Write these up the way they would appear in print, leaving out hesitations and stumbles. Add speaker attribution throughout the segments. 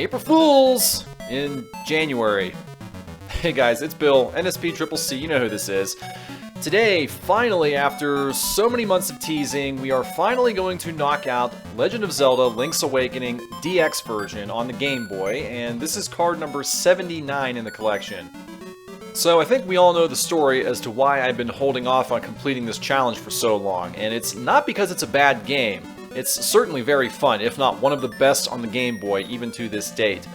Speaker 1: April Fools in January. Hey guys, it's Bill, NSP you know who this is. Today, finally, after so many months of teasing, we are finally going to knock out Legend of Zelda Link's Awakening DX version on the Game Boy, and this is card number 79 in the collection. So I think we all know the story as to why I've been holding off on completing this challenge for so long, and it's not because it's a bad game. It's certainly very fun, if not one of the best on the Game Boy, even to this date.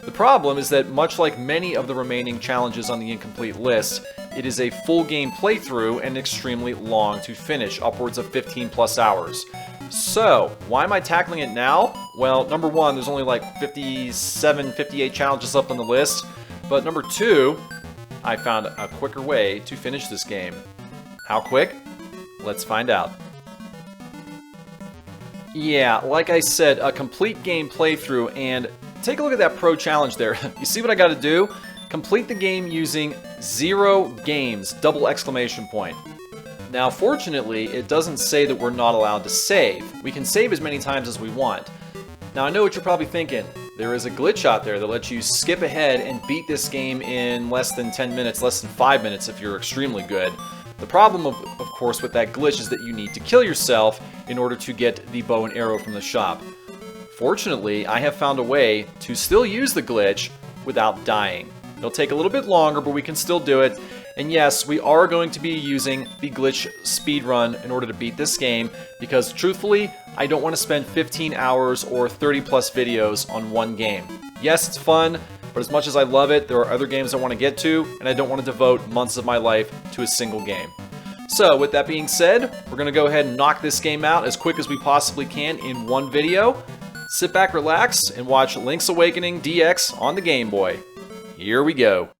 Speaker 1: The problem is that much like many of the remaining challenges on the incomplete list, it is a full game playthrough and extremely long to finish, upwards of 15 plus hours. So, why am I tackling it now? Well, number one, there's only like 57, 58 challenges up on the list, but number two, I found a quicker way to finish this game. How quick? Let's find out. Yeah, like I said, a complete game playthrough, and take a look at that pro challenge there. You see what I gotta do? Complete the game using 0 games, double exclamation point. Now, fortunately, it doesn't say that we're not allowed to save. We can save as many times as we want. Now, I know what you're probably thinking. There is a glitch out there that lets you skip ahead and beat this game in less than 10 minutes, less than 5 minutes if you're extremely good. The problem, of course, with that glitch is that you need to kill yourself in order to get the bow and arrow from the shop. Fortunately, I have found a way to still use the glitch without dying. It'll take a little bit longer, but we can still do it. And yes, we are going to be using the glitch speedrun in order to beat this game, because truthfully, I don't want to spend 15 hours or 30 plus videos on one game. Yes, it's fun, but as much as I love it, there are other games I want to get to, and I don't want to devote months of my life to a single game. So, with that being said, we're going to go ahead and knock this game out as quick as we possibly can in one video. Sit back, relax, and watch Link's Awakening DX on the Game Boy. Here we go.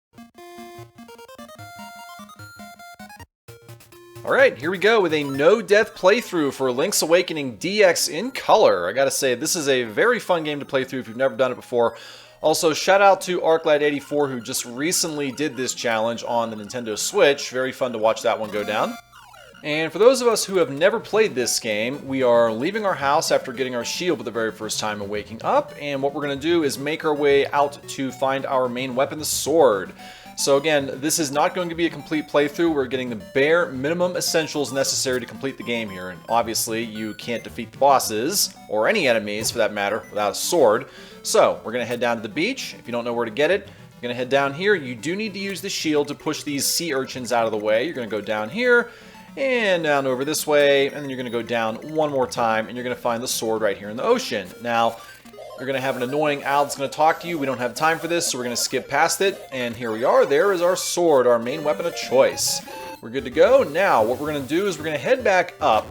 Speaker 1: Alright, here we go with a no-death playthrough for Link's Awakening DX in color. I gotta say, this is a very fun game to play through if you've never done it before. Also, shout out to ArcLad84 who just recently did this challenge on the Nintendo Switch. Very fun to watch that one go down. And for those of us who have never played this game, we are leaving our house after getting our shield for the very first time and waking up, and what we're going to do is make our way out to find our main weapon, the sword. So again, this is not going to be a complete playthrough. We're getting the bare minimum essentials necessary to complete the game here, and obviously you can't defeat the bosses, or any enemies for that matter, without a sword. So we're going to head down to the beach. If you don't know where to get it, you're going to head down here. You do need to use the shield to push these sea urchins out of the way. You're going to go down here, and down over this way, and then you're going to go down one more time, and you're going to find the sword right here in the ocean. Now, you're going to have an annoying owl that's going to talk to you. We don't have time for this, so we're going to skip past it. And here we are. There is our sword, our main weapon of choice. We're good to go. Now, what we're going to do is we're going to head back up.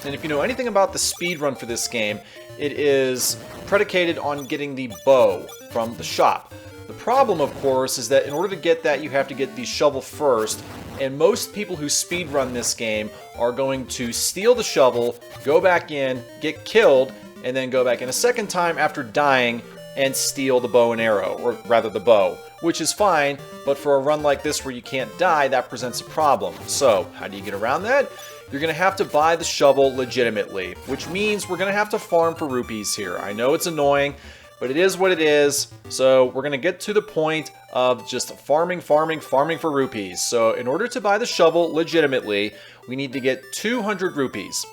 Speaker 1: And if you know anything about the speed run for this game, it is predicated on getting the bow from the shop. The problem, of course, is that in order to get that, you have to get the shovel first. And most people who speedrun this game are going to steal the shovel, go back in, get killed, and then go back in a second time after dying and steal the bow and arrow, or rather the bow, which is fine, but for a run like this where you can't die, that presents a problem. So, how do you get around that? You're going to have to buy the shovel legitimately, which means we're going to have to farm for rupees here. I know it's annoying, but it is what it is, so we're going to get to the point of just farming for rupees. So in order to buy the shovel legitimately, we need to get 200 rupees,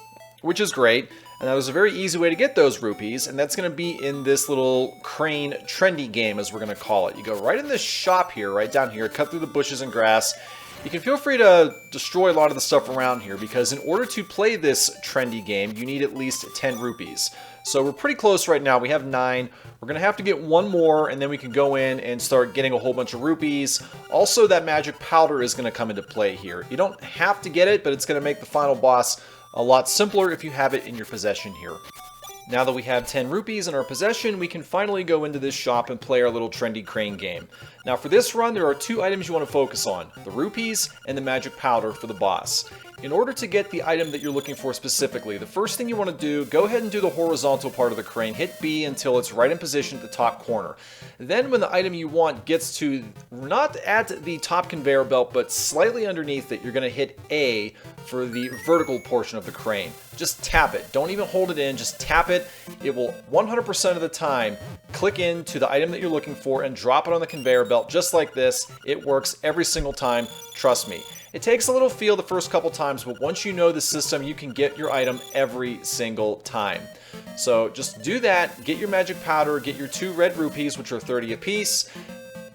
Speaker 1: which is great. And that was a very easy way to get those rupees, and that's going to be in this little crane trendy game, as we're going to call it. You go right in this shop here, right down here, cut through the bushes and grass. You can feel free to destroy a lot of the stuff around here, because in order to play this trendy game, you need at least 10 rupees. So we're pretty close right now. We have 9. We're going to have to get one more, and then we can go in and start getting a whole bunch of rupees. Also, that magic powder is going to come into play here. You don't have to get it, but it's going to make the final boss a lot simpler if you have it in your possession here. Now that we have 10 rupees in our possession, we can finally go into this shop and play our little trendy crane game. Now for this run, there are 2 items you want to focus on, the rupees and the magic powder for the boss. In order to get the item that you're looking for specifically, the first thing you want to do, go ahead and do the horizontal part of the crane. Hit B until it's right in position at the top corner. Then when the item you want gets to not at the top conveyor belt, but slightly underneath it, you're going to hit A for the vertical portion of the crane. Just tap it. Don't even hold it in. Just tap it. It will 100% of the time click into the item that you're looking for and drop it on the conveyor belt just like this. It works every single time. Trust me. It takes a little feel the first couple times, but once you know the system, you can get your item every single time. So just do that, get your magic powder, get your 2 red rupees, which are 30 apiece.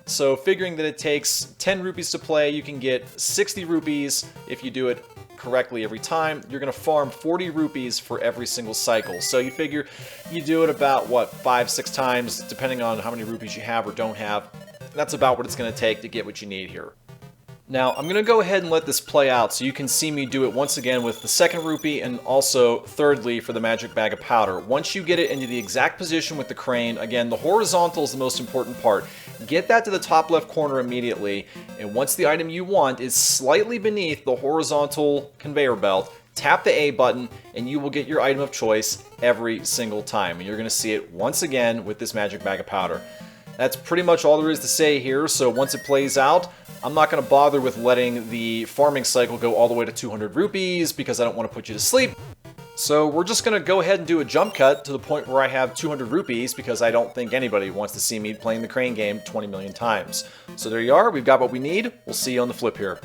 Speaker 1: So figuring that it takes 10 rupees to play, you can get 60 rupees if you do it correctly every time. You're going to farm 40 rupees for every single cycle. So you figure you do it about, what, 5-6 times, depending on how many rupees you have or don't have. That's about what it's going to take to get what you need here. Now, I'm going to go ahead and let this play out so you can see me do it once again with the 2nd rupee and also thirdly for the magic bag of powder. Once you get it into the exact position with the crane, again, the horizontal is the most important part. Get that to the top left corner immediately, and once the item you want is slightly beneath the horizontal conveyor belt, tap the A button and you will get your item of choice every single time. And you're going to see it once again with this magic bag of powder. That's pretty much all there is to say here, so once it plays out, I'm not going to bother with letting the farming cycle go all the way to 200 rupees because I don't want to put you to sleep. So we're just going to go ahead and do a jump cut to the point where I have 200 rupees because I don't think anybody wants to see me playing the crane game 20 million times. So there you are, we've got what we need. We'll see you on the flip here.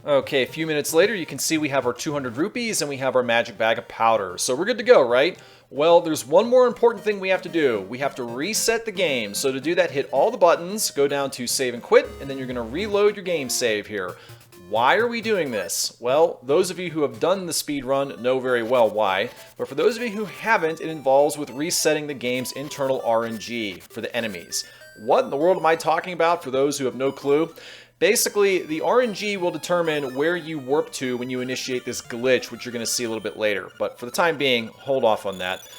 Speaker 1: Okay, a few minutes later, you can see we have our 200 rupees and we have our magic bag of powder. So we're good to go, right? Well, there's one more important thing we have to do. We have to reset the game. So to do that, hit all the buttons, go down to save and quit, and then you're going to reload your game save here. Why are we doing this? Well, those of you who have done the speed run know very well why, but for those of you who haven't, it involves with resetting the game's internal RNG for the enemies. What in the world am I talking about for those who have no clue? Basically, the RNG will determine where you warp to when you initiate this glitch, which you're going to see a little bit later. But for the time being, hold off on that.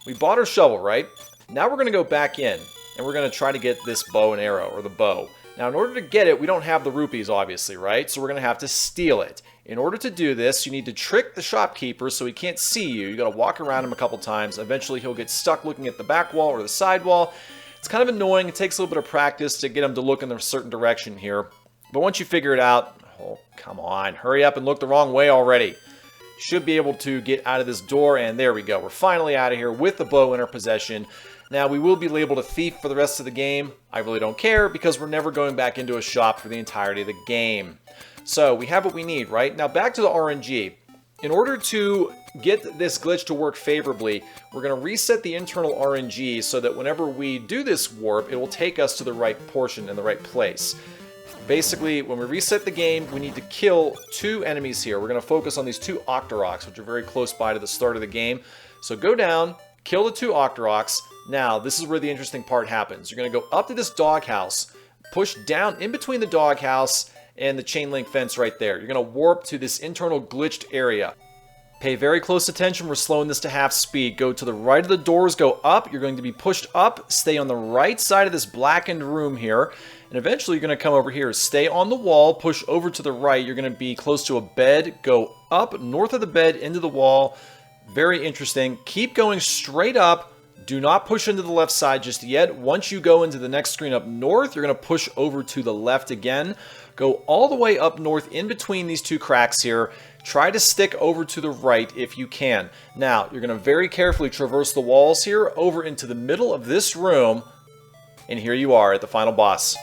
Speaker 1: We bought our shovel, right? Now we're going to go back in, and we're going to try to get this bow and arrow, or the bow. Now, in order to get it, we don't have the rupees, obviously, right? So we're going to have to steal it. In order to do this, you need to trick the shopkeeper so he can't see you. You got to walk around him a couple times. Eventually, he'll get stuck looking at the back wall or the side wall. It's kind of annoying. It takes a little bit of practice to get him to look in a certain direction here. But once you figure it out, oh, come on, hurry up and look the wrong way already. Should be able to get out of this door, and there we go. We're finally out of here with the bow in our possession. Now, we will be labeled a thief for the rest of the game. I really don't care because we're never going back into a shop for the entirety of the game. So, we have what we need, right? Now, back to the RNG. In order to get this glitch to work favorably, we're going to reset the internal RNG so that whenever we do this warp, it will take us to the right portion in the right place. Basically, when we reset the game, we need to kill 2 enemies here. We're going to focus on these 2 Octoroks, which are very close by to the start of the game. So go down, kill the 2 Octoroks. Now, this is where the interesting part happens. You're going to go up to this doghouse, push down in between the doghouse and the chain link fence right there. You're going to warp to this internal glitched area. Pay very close attention. We're slowing this to half speed. Go to the right of the doors, go up. You're going to be pushed up. Stay on the right side of this blackened room here. And eventually you're going to come over here. Stay on the wall. Push over to the right. You're going to be close to a bed. Go up north of the bed into the wall. Very interesting. Keep going straight up. Do not push into the left side just yet. Once you go into the next screen up north, you're going to push over to the left again. Go all the way up north in between these 2 cracks here. Try to stick over to the right if you can. Now, you're going to very carefully traverse the walls here over into the middle of this room. And here you are at the final boss.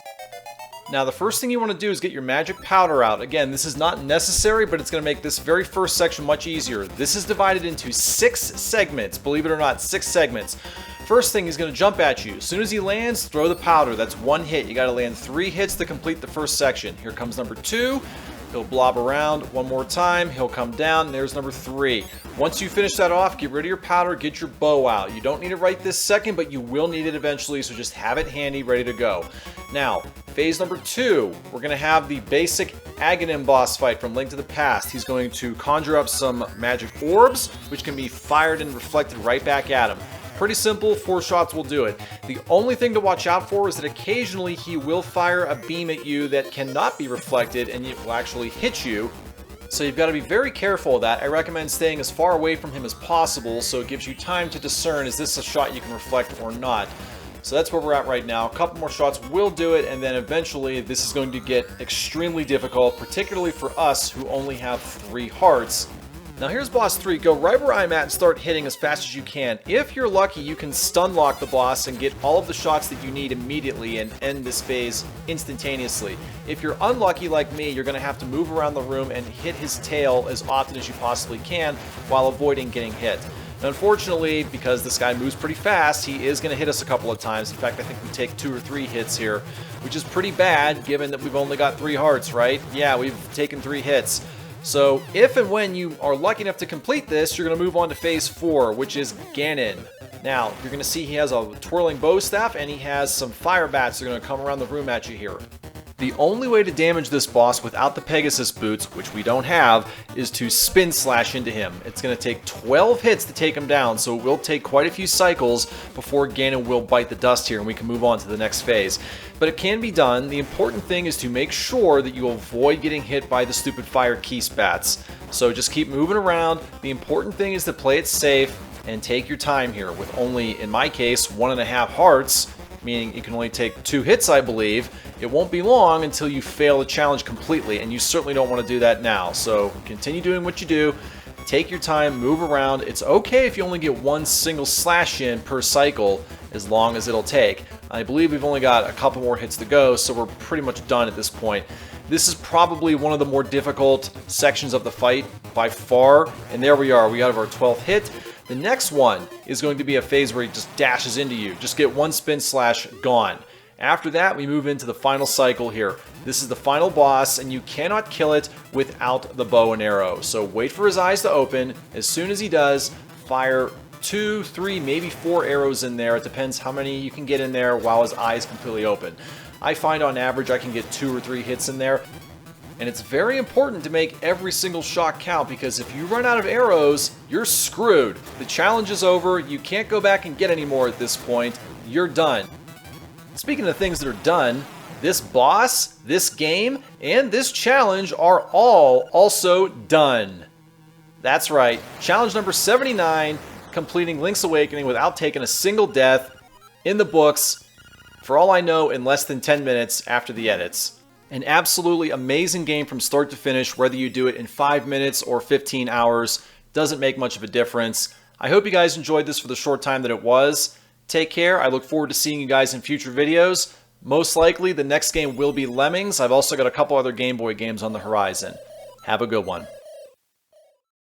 Speaker 1: Now, the first thing you want to do is get your magic powder out. Again, this is not necessary, but it's going to make this very first section much easier. This is divided into 6 segments. Believe it or not, 6 segments. First thing, he's going to jump at you. As soon as he lands, throw the powder. That's 1 hit. You got to land 3 hits to complete the first section. Here comes number 2. He'll blob around 1 more time. He'll come down. There's number 3. Once you finish that off, get rid of your powder, get your bow out. You don't need it right this second, but you will need it eventually, so just have it handy, ready to go. Now, phase number 2, we're going to have the basic Aghanim boss fight from Link to the Past. He's going to conjure up some magic orbs, which can be fired and reflected right back at him. Pretty simple, 4 shots will do it. The only thing to watch out for is that occasionally he will fire a beam at you that cannot be reflected and it will actually hit you. So you've got to be very careful of that. I recommend staying as far away from him as possible so it gives you time to discern, is this a shot you can reflect or not. So that's where we're at right now. A couple more shots will do it, and then eventually this is going to get extremely difficult, particularly for us who only have 3 hearts. Now here's boss 3. Go right where I'm at and start hitting as fast as you can. If you're lucky, you can stun lock the boss and get all of the shots that you need immediately and end this phase instantaneously. If you're unlucky like me, you're going to have to move around the room and hit his tail as often as you possibly can while avoiding getting hit. Unfortunately, because this guy moves pretty fast, he is going to hit us a couple of times. In fact, I think we take 2 or 3 hits here, which is pretty bad given that we've only got 3 hearts, right? Yeah, we've taken 3 hits. So if and when you are lucky enough to complete this, you're going to move on to phase 4, which is Ganon. Now, you're going to see he has a twirling bow staff and he has some fire bats that are going to come around the room at you here. The only way to damage this boss without the Pegasus boots, which we don't have, is to spin slash into him. It's going to take 12 hits to take him down, so it will take quite a few cycles before Ganon will bite the dust here and we can move on to the next phase. But it can be done. The important thing is to make sure that you avoid getting hit by the stupid fire Keese bats. So just keep moving around. The important thing is to play it safe and take your time here with only, in my case, 1.5 hearts, meaning you can only take 2 hits, I believe. It won't be long until you fail the challenge completely, and you certainly don't want to do that now. So continue doing what you do, take your time, move around. It's okay if you only get 1 single slash in per cycle, as long as it'll take. I believe we've only got a couple more hits to go, so we're pretty much done at this point. This is probably one of the more difficult sections of the fight by far, and there we are. We got our 12th hit. The next one is going to be a phase where he just dashes into you. Just get 1 spin slash, gone. After that, we move into the final cycle here. This is the final boss, and you cannot kill it without the bow and arrow. So wait for his eyes to open. As soon as he does, fire 2, 3, maybe 4 arrows in there. It depends how many you can get in there while his eye is completely open. I find on average I can get 2 or 3 hits in there. And it's very important to make every single shot count, because if you run out of arrows, you're screwed. The challenge is over. You can't go back and get any more at this point. You're done. Speaking of things that are done, this boss, this game, and this challenge are all also done. That's right. Challenge number 79, completing Link's Awakening without taking a single death, in the books, for all I know, in less than 10 minutes after the edits. An absolutely amazing game from start to finish, whether you do it in 5 minutes or 15 hours, doesn't make much of a difference. I hope you guys enjoyed this for the short time that it was. Take care. I look forward to seeing you guys in future videos. Most likely, the next game will be Lemmings. I've also got a couple other Game Boy games on the horizon. Have a good one.